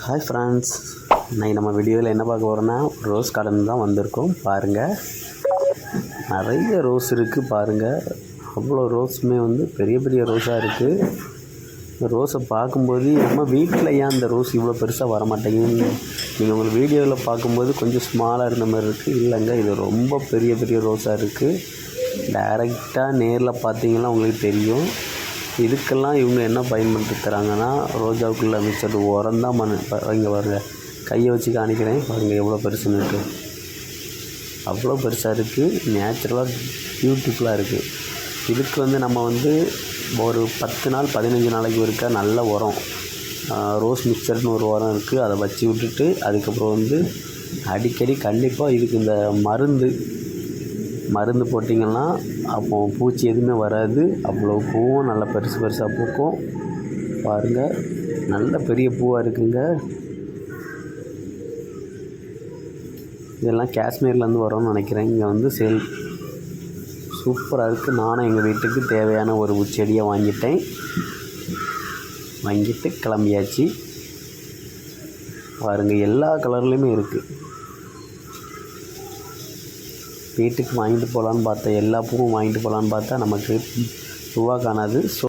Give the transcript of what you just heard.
Hi friends, இன்றைக்கி நம்ம வீடியோவில் என்ன பார்க்க போகிறோன்னா ரோஸ் கார்டன் தான் வந்திருக்கோம். பாருங்கள், நிறைய ரோஸ் இருக்குது. பாருங்கள், அவ்வளோ ரோஸுமே பெரிய பெரிய ரோஸாக இருக்குது. இந்த ரோஸை பார்க்கும்போது நம்ம வீட்டில் ஏன் அந்த ரோஸ் இவ்வளோ பெருசாக வர மாட்டேங்குதுன்னு நீங்கள் உங்கள் வீடியோவில் பார்க்கும்போது கொஞ்சம் ஸ்மாலாக இருந்த மாதிரி இருக்குது. இல்லைங்க, இது ரொம்ப பெரிய பெரிய ரோஸாக இருக்குது. டைரெக்டாக நேரில் பார்த்தீங்கன்னா உங்களுக்கு தெரியும். இதுக்கெல்லாம் இவங்க என்ன பயன்படுத்தி தராங்கன்னா, ரோஜாவுக்குள்ளே மிச்சது உரம் தான் இங்கே பாருங்கள், கையை வச்சு காணிக்கிறேன் பாருங்கள் எவ்வளோ பெருசுன்னு இருக்குது. அவ்வளோ பெருசாக இருக்குது. நேச்சுரலாக பியூட்டிஃபுல்லாக இருக்குது. இதுக்கு நம்ம ஒரு 10 நாள் 15 நாளைக்கு ஒருக்கா நல்ல உரம், ரோஸ் மிக்சர்னு ஒரு உரம் இருக்குது, அதை வச்சு விட்டுட்டு அதுக்கப்புறம் அடிக்கடி கண்டிப்பாக இதுக்கு இந்த மருந்து போட்டிங்கன்னா அப்போ பூச்சி எதுவுமே வராது. அவ்வளோ பூவும் நல்லா பெருசு பெருசாக பூக்கும். பாருங்கள், நல்ல பெரிய பூவாக இருக்குங்க. இதெல்லாம் காஷ்மீர்லேருந்து வரோன்னு நினைக்கிறேன். இங்கே சேல் சூப்பராக இருக்குது. நானும் எங்கள் வீட்டுக்கு தேவையான ஒரு செடியை வாங்கிட்டு கிளம்பியாச்சு. பாருங்கள், எல்லா கலர்லேயுமே இருக்குது. வீட்டுக்கு வாங்கிட்டு போகலான்னு பார்த்தா, எல்லா பூவும் வாங்கிட்டு போகலான்னு பார்த்தா நமக்கு பூவாக காணாது. ஸோ